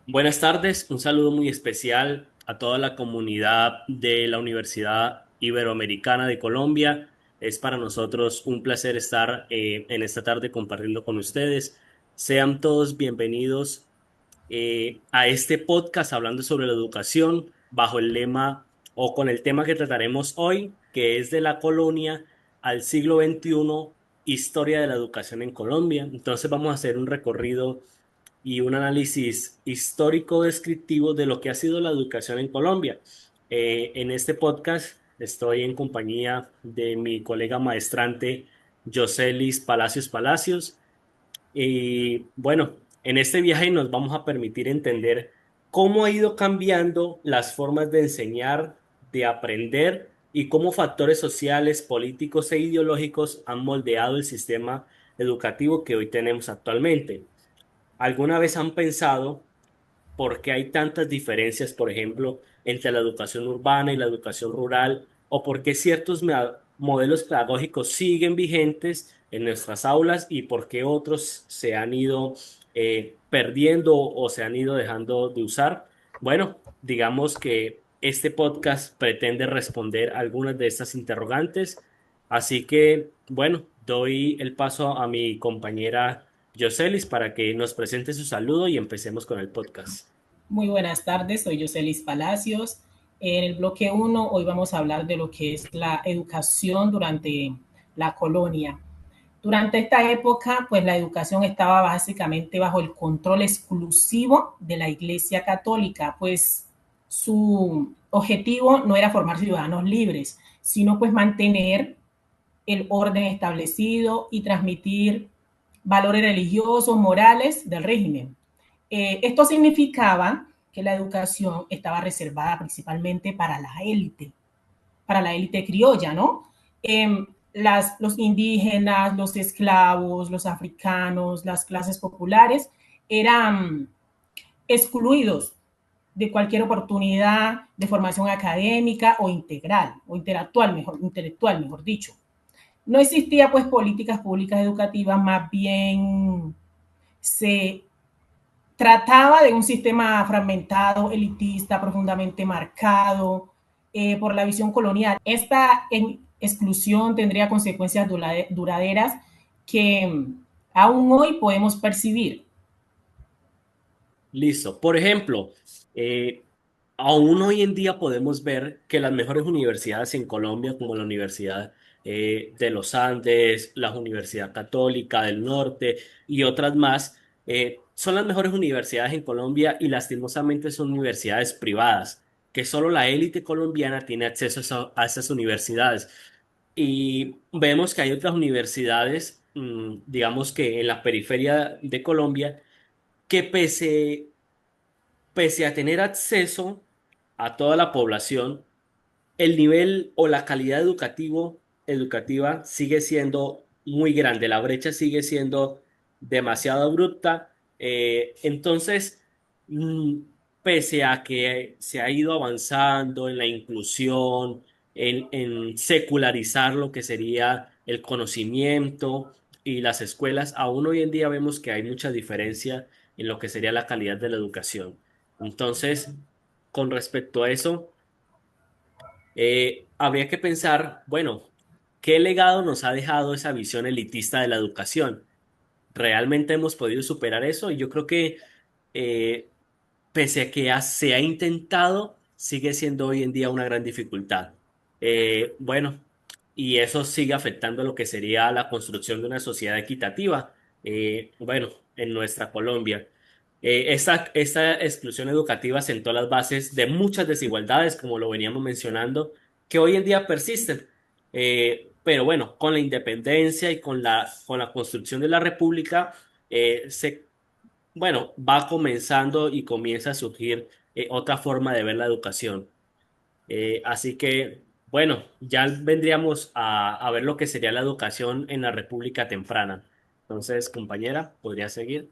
Buenas tardes, un saludo muy especial a toda la comunidad de la Universidad Iberoamericana de Colombia. Es para nosotros un placer estar en esta tarde compartiendo con ustedes. Sean todos bienvenidos a este podcast hablando sobre la educación bajo el lema o con el tema que trataremos hoy, que es de la colonia al siglo XXI, historia de la educación en Colombia. Entonces vamos a hacer un recorrido y un análisis histórico descriptivo de lo que ha sido la educación en Colombia. En este podcast estoy en compañía de mi colega maestrante Joselis Palacios Palacios. Y bueno, en este viaje nos vamos a permitir entender cómo ha ido cambiando las formas de enseñar, de aprender y cómo factores sociales, políticos e ideológicos han moldeado el sistema educativo que hoy tenemos actualmente. ¿Alguna vez han pensado por qué hay tantas diferencias, por ejemplo, entre la educación urbana y la educación rural? ¿O por qué ciertos modelos pedagógicos siguen vigentes en nuestras aulas y por qué otros se han ido perdiendo o se han ido dejando de usar? Bueno, digamos que este podcast pretende responder algunas de estas interrogantes. Así que, bueno, doy el paso a mi compañera Yoselis para que nos presente su saludo y empecemos con el podcast. Muy buenas tardes, soy Joselis Palacios. En el bloque uno hoy vamos a hablar de lo que es la educación durante la colonia. Durante esta época, pues la educación estaba básicamente bajo el control exclusivo de la Iglesia Católica, pues su objetivo no era formar ciudadanos libres, sino pues mantener el orden establecido y transmitir valores religiosos, morales del régimen. Esto significaba que la educación estaba reservada principalmente para la élite criolla, ¿no? Los indígenas, los esclavos, los africanos, las clases populares eran excluidos de cualquier oportunidad de formación académica o integral, o intelectual, mejor dicho. No existía pues políticas públicas educativas, más bien se trataba de un sistema fragmentado, elitista, profundamente marcado por la visión colonial. Esta exclusión tendría consecuencias duraderas que aún hoy podemos percibir. Listo. Por ejemplo, eh, aún hoy en día podemos ver que las mejores universidades en Colombia, como la Universidad de los Andes, la Universidad Católica del Norte y otras más, son las mejores universidades en Colombia y lastimosamente son universidades privadas, que solo la élite colombiana tiene acceso a esas universidades. Y vemos que hay otras universidades, digamos que en la periferia de Colombia, que pese a tener acceso a toda la población, el nivel o la calidad educativa sigue siendo muy grande, la brecha sigue siendo demasiado abrupta. Entonces, mm, pese a que se ha ido avanzando en la inclusión, en secularizar lo que sería el conocimiento y las escuelas, aún hoy en día vemos que hay mucha diferencia en lo que sería la calidad de la educación. Entonces, con respecto a eso, habría que pensar, bueno, ¿qué legado nos ha dejado esa visión elitista de la educación? ¿Realmente hemos podido superar eso? Y yo creo que eh, pese a que se ha intentado, sigue siendo hoy en día una gran dificultad. Bueno, y eso sigue afectando lo que sería la construcción de una sociedad equitativa, bueno, en nuestra Colombia. Esta exclusión educativa sentó las bases de muchas desigualdades, como lo veníamos mencionando, que hoy en día persisten. Pero bueno, con la independencia y con la construcción de la República, bueno, va comenzando y comienza a surgir otra forma de ver la educación. Así que, bueno, ya vendríamos a ver lo que sería la educación en la República temprana. Entonces, compañera, ¿podría seguir?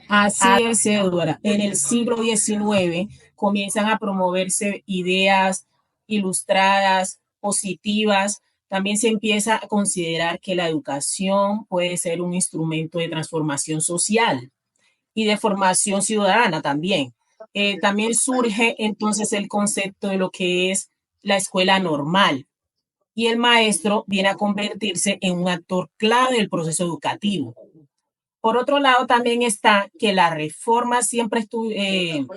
Así es, Edward. En el siglo XIX comienzan a promoverse ideas ilustradas, positivas. También se empieza a considerar que la educación puede ser un instrumento de transformación social y de formación ciudadana también. también surge entonces el concepto de lo que es la escuela normal y el maestro viene a convertirse en un actor clave del proceso educativo. Por otro lado, también está que las reformas siempre estuvieron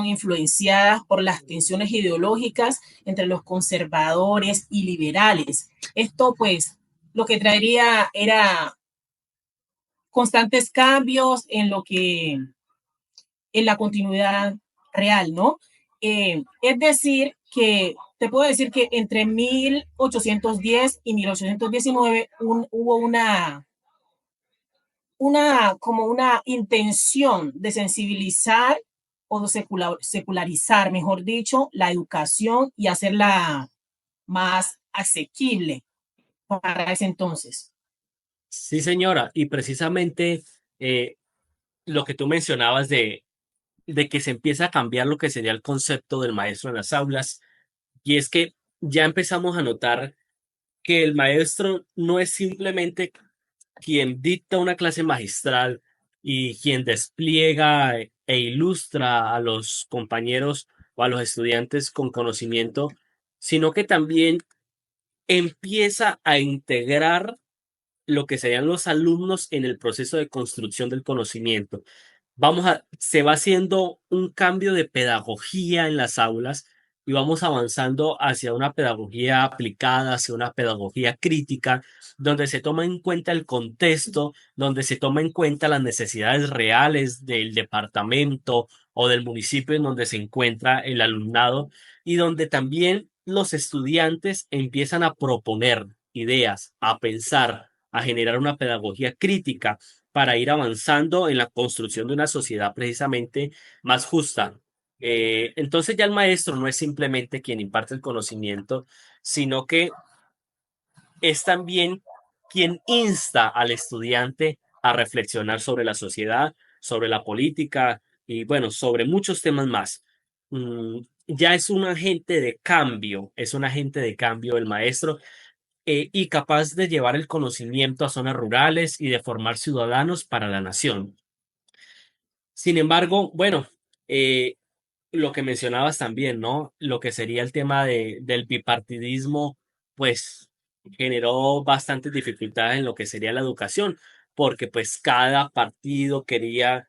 influenciadas por las tensiones ideológicas entre los conservadores y liberales. Esto, pues, lo que traería era constantes cambios en la continuidad real, ¿no? Es decir, que te puedo decir que entre 1810 y 1819 hubo como una intención de sensibilizar o de secularizar, mejor dicho, la educación y hacerla más asequible para ese entonces. Sí, señora, y precisamente eh, lo que tú mencionabas de que se empieza a cambiar lo que sería el concepto del maestro en las aulas, y es que ya empezamos a notar que el maestro no es simplemente quien dicta una clase magistral y quien despliega e ilustra a los compañeros o a los estudiantes con conocimiento, sino que también empieza a integrar lo que serían los alumnos en el proceso de construcción del conocimiento. Se va haciendo un cambio de pedagogía en las aulas y vamos avanzando hacia una pedagogía aplicada, hacia una pedagogía crítica, donde se toma en cuenta el contexto, donde se toma en cuenta las necesidades reales del departamento o del municipio en donde se encuentra el alumnado y donde también los estudiantes empiezan a proponer ideas, a pensar, a generar una pedagogía crítica para ir avanzando en la construcción de una sociedad precisamente más justa. Entonces ya el maestro no es simplemente quien imparte el conocimiento, sino que es también quien insta al estudiante a reflexionar sobre la sociedad, sobre la política y bueno, sobre muchos temas más. Ya es un agente de cambio, es un agente de cambio el maestro y capaz de llevar el conocimiento a zonas rurales y de formar ciudadanos para la nación. Sin embargo, bueno, eh, lo que mencionabas también, ¿no? Lo que sería el tema del bipartidismo, pues generó bastantes dificultades en lo que sería la educación, porque pues cada partido quería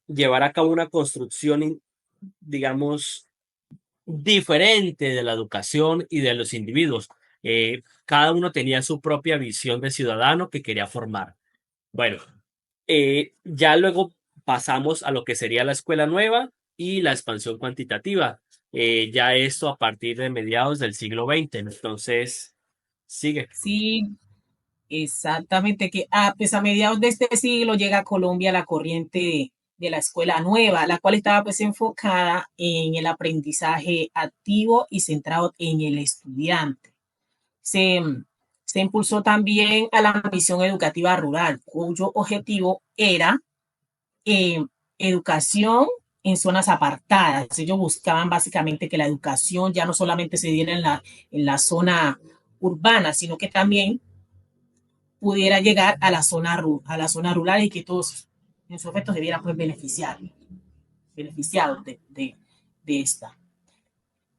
llevar a cabo una construcción, digamos, diferente de la educación y de los individuos. Cada uno tenía su propia visión de ciudadano que quería formar. Bueno, ya luego pasamos a lo que sería la escuela nueva y la expansión cuantitativa. Ya esto a partir de mediados del siglo XX. Entonces, sigue. Sí, exactamente, que pues a mediados de este siglo llega a Colombia la corriente de la escuela nueva, la cual estaba pues enfocada en el aprendizaje activo y centrado en el estudiante. Se, se impulsó también a la misión educativa rural, cuyo objetivo era eh, educación en zonas apartadas. Ellos buscaban básicamente que la educación ya no solamente se diera en la zona urbana, sino que también pudiera llegar a la zona rural y que todos en su efecto se vieran pues beneficiados de esta.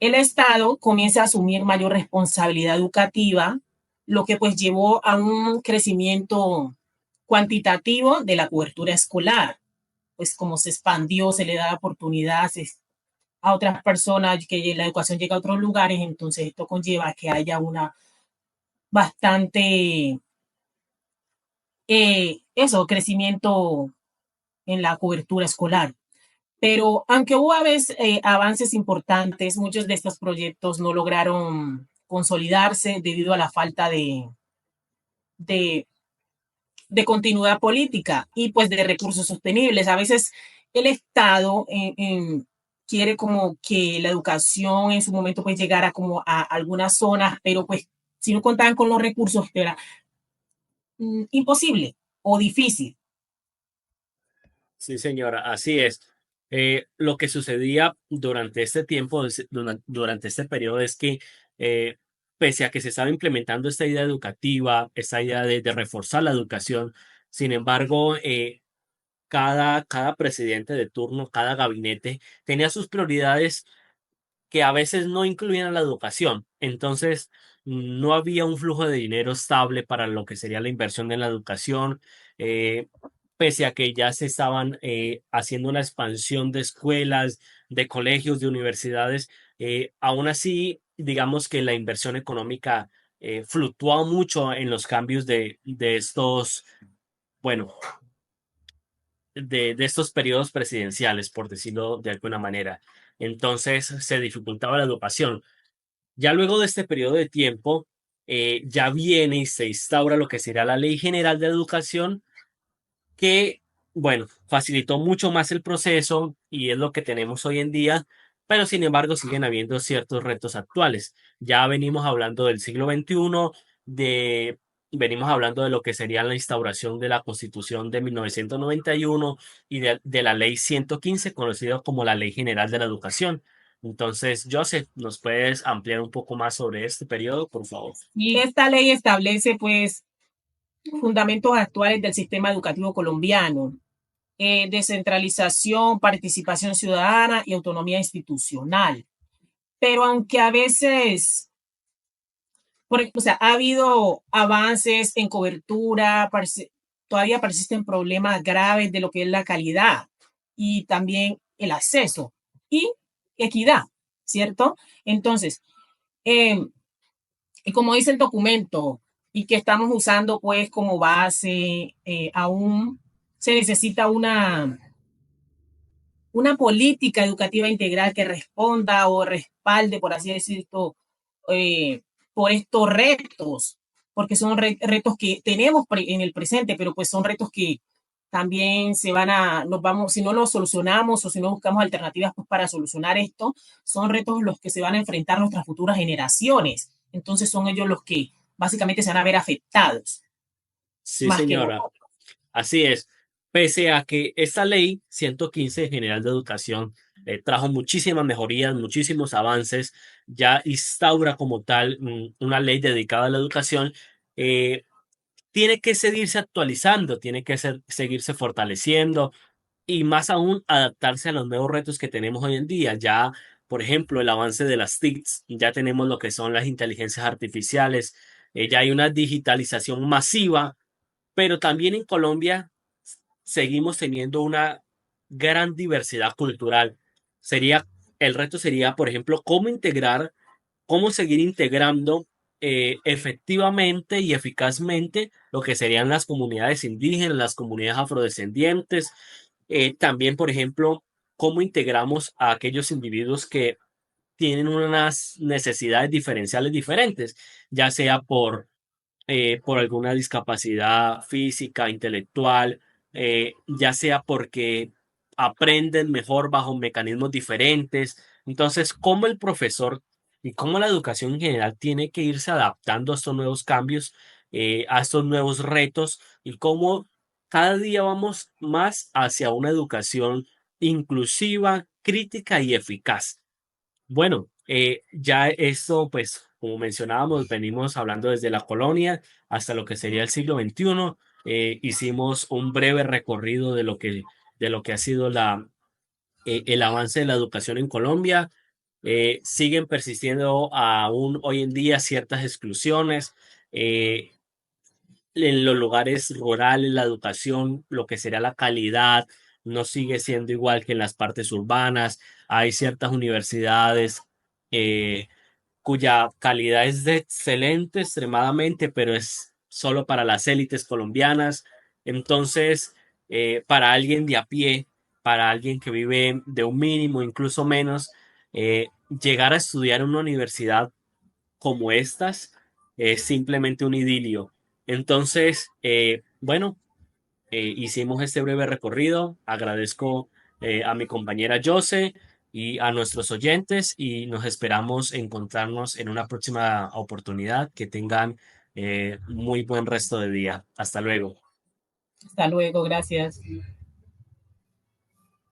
El Estado comienza a asumir mayor responsabilidad educativa, lo que pues llevó a un crecimiento cuantitativo de la cobertura escolar, pues como se expandió, se le da oportunidades a otras personas, que la educación llega a otros lugares, entonces esto conlleva que haya una bastante, crecimiento en la cobertura escolar. Pero aunque hubo a veces avances importantes, muchos de estos proyectos no lograron consolidarse debido a la falta de, de continuidad política y pues de recursos sostenibles. A veces el Estado quiere como que la educación en su momento pues llegara como a algunas zonas, pero pues si no contaban con los recursos era imposible o difícil. Sí, señora, así es. Lo que sucedía durante este tiempo, durante este periodo, es que pese a que se estaba implementando esta idea educativa, esta idea de reforzar la educación, sin embargo, cada presidente de turno, cada gabinete tenía sus prioridades que a veces no incluían a la educación. Entonces, no había un flujo de dinero estable para lo que sería la inversión en la educación, eh, pese a que ya se estaban haciendo una expansión de escuelas, de colegios, de universidades. Aún así, digamos que la inversión económica fluctuaba mucho en los cambios de estos, bueno, de estos periodos presidenciales, por decirlo de alguna manera. Entonces se dificultaba la educación. Ya luego de este periodo de tiempo, ya viene y se instaura lo que será la Ley General de Educación, que, bueno, facilitó mucho más el proceso y es lo que tenemos hoy en día, pero sin embargo siguen habiendo ciertos retos actuales. Ya venimos hablando del siglo XXI, venimos hablando de lo que sería la instauración de la Constitución de 1991 y de la Ley 115, conocida como la Ley General de la Educación. Entonces, Joseph, ¿nos puedes ampliar un poco más sobre este periodo, por favor? Y esta ley establece, pues, fundamentos actuales del sistema educativo colombiano, descentralización, participación ciudadana y autonomía institucional. Pero aunque a veces, o sea, ha habido avances en cobertura, todavía persisten problemas graves de lo que es la calidad y también el acceso y equidad, ¿cierto? Entonces, eh, y como dice el documento y que estamos usando pues como base, aún se necesita una política educativa integral que responda o respalde, por así decirlo, eh, por estos retos, porque son retos que tenemos en el presente, pero pues son retos que también nos vamos, si no los solucionamos o si no buscamos alternativas pues, para solucionar esto, son retos los que se van a enfrentar nuestras futuras generaciones. Entonces son ellos los que básicamente se van a ver afectados, Sí, más que señora. nosotros. Así es, pese a que esta ley 115 general de educación trajo muchísimas mejorías, muchísimos avances, ya instaura como tal una ley dedicada a la educación, eh, tiene que seguirse actualizando, tiene que seguirse fortaleciendo y más aún adaptarse a los nuevos retos que tenemos hoy en día. Ya, por ejemplo, el avance de las TICs, ya tenemos lo que son las inteligencias artificiales, ya hay una digitalización masiva, pero también en Colombia seguimos teniendo una gran diversidad cultural. Sería, el reto sería, por ejemplo, cómo seguir integrando efectivamente y eficazmente lo que serían las comunidades indígenas, las comunidades afrodescendientes. También, por ejemplo, cómo integramos a aquellos individuos que tienen unas necesidades diferenciales diferentes, ya sea por alguna discapacidad física, intelectual, ya sea porque aprenden mejor bajo mecanismos diferentes. Entonces, cómo el profesor y cómo la educación en general tiene que irse adaptando a estos nuevos cambios, a estos nuevos retos y cómo cada día vamos más hacia una educación inclusiva, crítica y eficaz. Bueno, ya esto, pues, como mencionábamos, venimos hablando desde la colonia hasta lo que sería el siglo XXI. Hicimos un breve recorrido de lo que ha sido el avance de la educación en Colombia. Siguen persistiendo aún hoy en día ciertas exclusiones. Eh, en los lugares rurales, la educación, lo que sería la calidad, no sigue siendo igual que en las partes urbanas. Hay ciertas universidades eh, cuya calidad es de excelente extremadamente, pero es solo para las élites colombianas. Entonces, para alguien de a pie, para alguien que vive de un mínimo, incluso menos, llegar a estudiar en una universidad como estas es simplemente un idilio. Entonces, bueno, hicimos este breve recorrido. Agradezco a mi compañera Jose y a nuestros oyentes y nos esperamos encontrarnos en una próxima oportunidad. Que tengan muy buen resto de día. Hasta luego. Hasta luego, gracias.